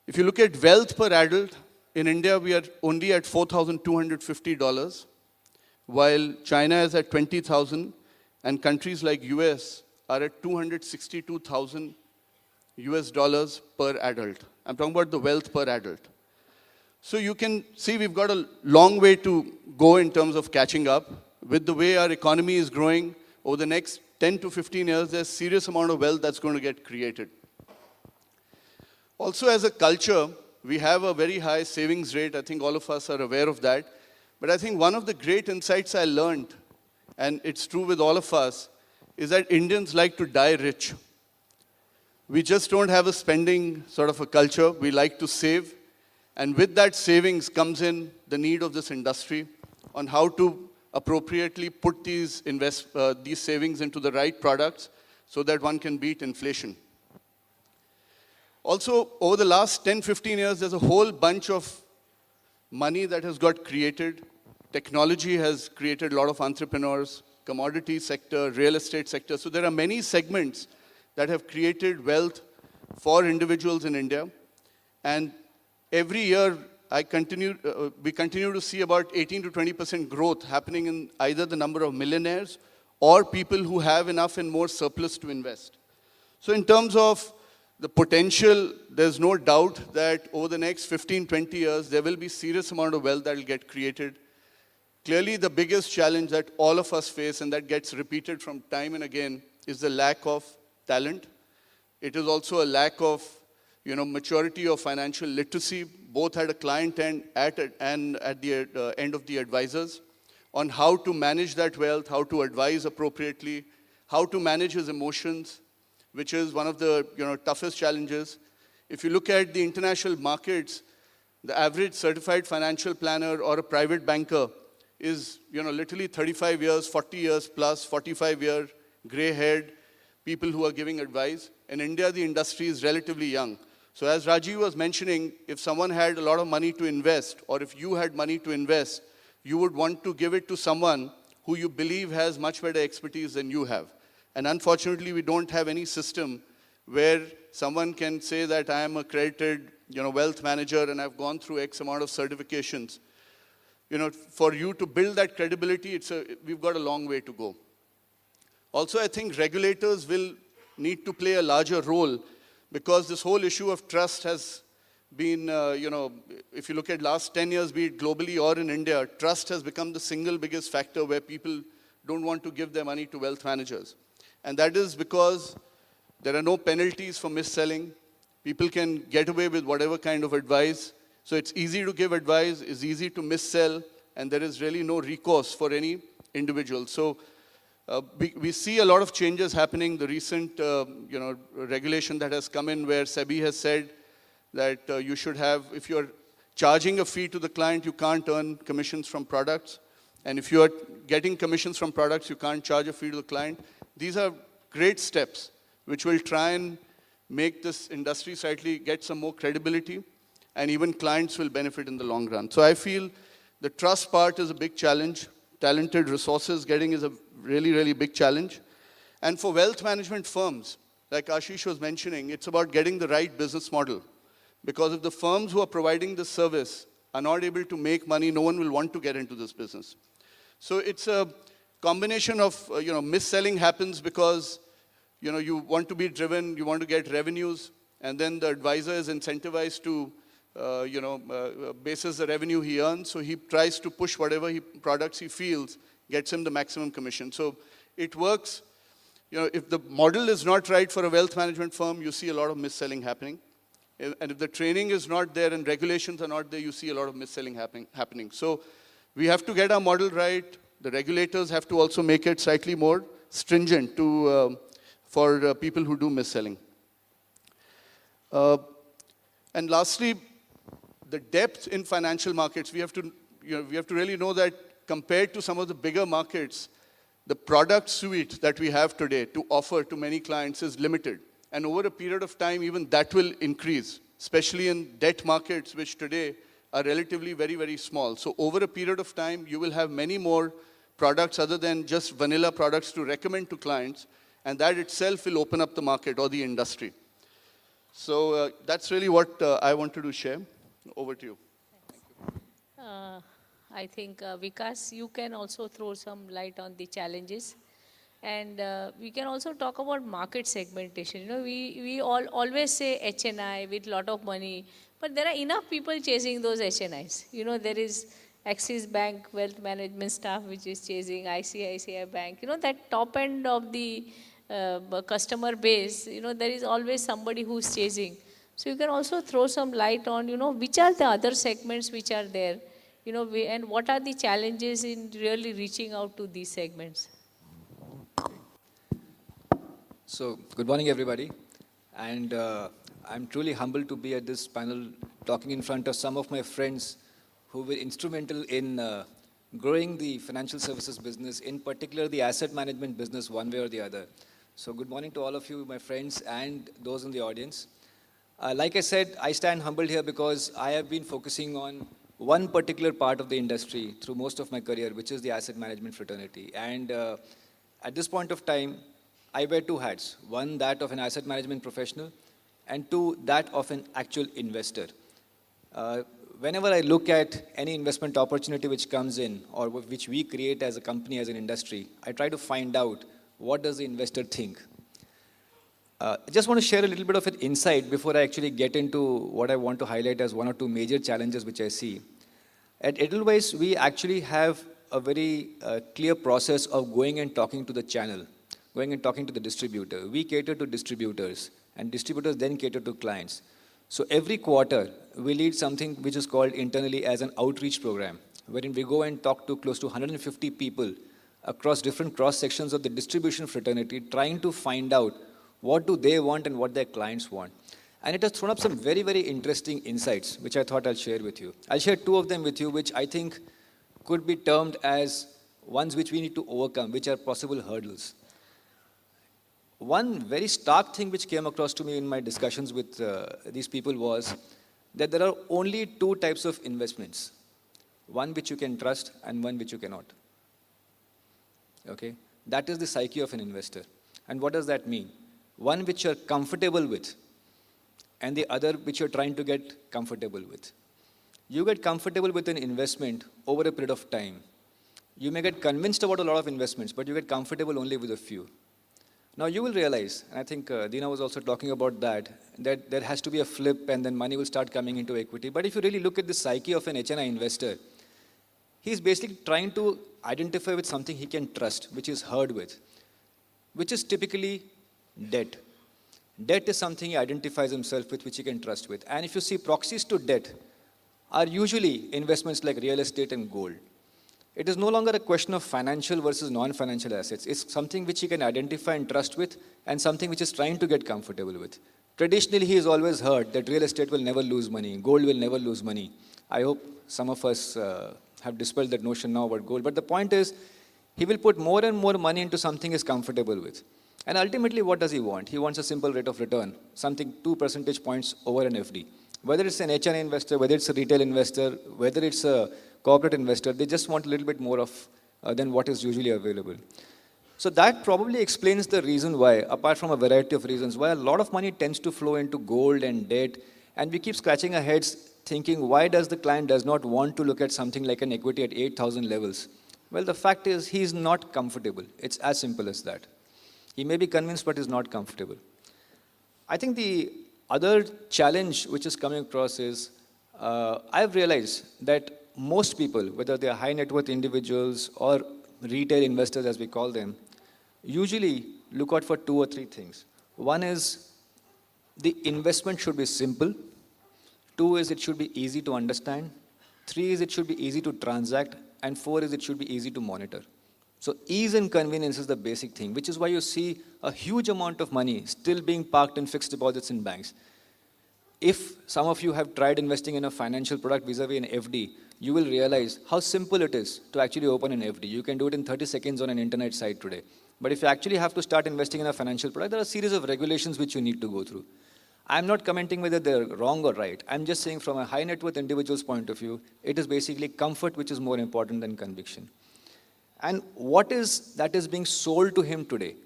If you look at wealth per adult, in India we are only at $4,250, while China is at 20,000, and countries like US are at 262,000 US dollars per adult. I'm talking about the wealth per adult. So you can see we've got a long way to go in terms of catching up. With the way our economy is growing, over the next 10 to 15 years, there's a serious amount of wealth that's going to get created. Also, as a culture, we have a very high savings rate. I think all of us are aware of that. But I think one of the great insights I learned, and it's true with all of us, is that Indians like to die rich. We just don't have a spending sort of a culture. We like to save. And with that savings comes in the need of this industry on how to appropriately put these savings into the right products so that one can beat inflation. Also, over the last 10, 15 years, there's a whole bunch of money that has got created. Technology has created a lot of entrepreneurs, commodity sector, real estate sector. So there are many segments that have created wealth for individuals in India. And every year, we continue to see about 18 to 20% growth happening in either the number of millionaires or people who have enough and more surplus to invest. So in terms of the potential, there's no doubt that over the next 15, 20 years, there will be serious amount of wealth that will get created. Clearly, the biggest challenge that all of us face, and that gets repeated from time and again, is the lack of talent. It is also a lack of maturity of financial literacy, both at a client end and at the end of the advisors, on how to manage that wealth, how to advise appropriately, how to manage his emotions, which is one of the toughest challenges. If you look at the international markets, the average certified financial planner or a private banker is literally 35 years, 40 years plus, 45-year gray-haired people who are giving advice. In India, the industry is relatively young. So as Rajiv was mentioning, if someone had a lot of money to invest, or if you had money to invest, you would want to give it to someone who you believe has much better expertise than you have. And unfortunately, we don't have any system where someone can say that I am a accredited wealth manager and I've gone through X amount of certifications. For you to build that credibility, we've got a long way to go. Also, I think regulators will need to play a larger role, because this whole issue of trust has been, if you look at last 10 years, be it globally or in India, trust has become the single biggest factor where people don't want to give their money to wealth managers. And that is because there are no penalties for mis-selling. People can get away with whatever kind of advice. So it's easy to give advice, it's easy to mis-sell, and there is really no recourse for any individual. So we see a lot of changes happening. The recent regulation that has come in where SEBI has said that you should have, if you're charging a fee to the client, you can't earn commissions from products. And if you're getting commissions from products, you can't charge a fee to the client. These are great steps which will try and make this industry slightly get some more credibility, and even clients will benefit in the long run. So I feel the trust part is a big challenge. Talented resources getting is a really, really big challenge. And for wealth management firms, like Ashish was mentioning, it's about getting the right business model. Because if the firms who are providing this service are not able to make money, no one will want to get into this business. So it's a combination of, mis-selling happens because, you want to be driven, you want to get revenues, and then the advisor is incentivized to bases the revenue he earns, so he tries to push whatever products he feels gets him the maximum commission. So it works. If the model is not right for a wealth management firm, you see a lot of mis-selling happening. And if the training is not there and regulations are not there, you see a lot of mis-selling happening. So we have to get our model right. The regulators have to also make it slightly more stringent for people who do mis-selling. And lastly, the depth in financial markets, we have to really know that compared to some of the bigger markets, the product suite that we have today to offer to many clients is limited. And over a period of time, even that will increase, especially in debt markets, which today are relatively very, very small. So over a period of time, you will have many more products other than just vanilla products to recommend to clients, and that itself will open up the market or the industry. So that's really what I wanted to share. Over to you. I think, Vikas, you can also throw some light on the challenges. And we can also talk about market segmentation. You know, we all always say HNI with lot of money, but there are enough people chasing those HNIs. You know, there is Axis Bank Wealth Management staff which is chasing ICICI Bank. You know, that top end of the customer base, you know, there is always somebody who's chasing. So you can also throw some light on, you know, which are the other segments which are there, you know, and what are the challenges in really reaching out to these segments. So, good morning, everybody. And I'm truly humbled to be at this panel talking in front of some of my friends who were instrumental in growing the financial services business, in particular the asset management business, one way or the other. So, good morning to all of you, my friends, and those in the audience. Like I said, I stand humbled here because I have been focusing on one particular part of the industry through most of my career, which is the asset management fraternity. And at this point of time, I wear two hats. One, that of an asset management professional, and two, that of an actual investor. Whenever I look at any investment opportunity which comes in, or which we create as a company, as an industry, I try to find out what does the investor think. I just want to share a little bit of an insight before I actually get into what I want to highlight as one or two major challenges which I see. At Edelweiss, we actually have a very clear process of going and talking to the channel, going and talking to the distributor. We cater to distributors, and distributors then cater to clients. So every quarter, we lead something which is called internally as an outreach program, wherein we go and talk to close to 150 people across different cross sections of the distribution fraternity, trying to find out what do they want and what their clients want. And it has thrown up some very, very interesting insights, which I thought I'll share with you. I'll share two of them with you, which I think could be termed as ones which we need to overcome, which are possible hurdles. One very stark thing which came across to me in my discussions with these people was that there are only two types of investments. One which you can trust and one which you cannot. Okay? That is the psyche of an investor. And what does that mean? One which you're comfortable with, and the other which you're trying to get comfortable with. You get comfortable with an investment over a period of time. You may get convinced about a lot of investments, but you get comfortable only with a few. Now you will realize, and I think Dina was also talking about that there has to be a flip and then money will start coming into equity. But if you really look at the psyche of an HNI investor, he's basically trying to identify with something he can trust, which is heard with, which is typically debt. Debt is something he identifies himself with, which he can trust with. And if you see, proxies to debt are usually investments like real estate and gold. It is no longer a question of financial versus non-financial assets. It's something which he can identify and trust with, and something which is trying to get comfortable with. Traditionally, he has always heard that real estate will never lose money, gold will never lose money. I hope some of us have dispelled that notion now about gold. But the point is, he will put more and more money into something he's comfortable with. And ultimately, what does he want? He wants a simple rate of return, something 2 percentage points over an FD. Whether it's an HNI investor, whether it's a retail investor, whether it's a corporate investor, they just want a little bit more of than what is usually available. So that probably explains the reason why, apart from a variety of reasons, why a lot of money tends to flow into gold and debt, and we keep scratching our heads thinking, why does the client does not want to look at something like an equity at 8,000 levels? Well, the fact is, he's not comfortable. It's as simple as that. He may be convinced, but is not comfortable. I think the other challenge which is coming across is, I've realized that most people, whether they are high net worth individuals or retail investors as we call them, usually look out for two or three things. One is the investment should be simple. Two is it should be easy to understand. Three is it should be easy to transact. And four is it should be easy to monitor. So ease and convenience is the basic thing, which is why you see a huge amount of money still being parked in fixed deposits in banks. If some of you have tried investing in a financial product vis-a-vis an FD, you will realize how simple it is to actually open an FD. You can do it in 30 seconds on an internet site today. But if you actually have to start investing in a financial product, there are a series of regulations which you need to go through. I'm not commenting whether they're wrong or right. I'm just saying from a high net worth individual's point of view, it is basically comfort which is more important than conviction. And what is that is being sold to him today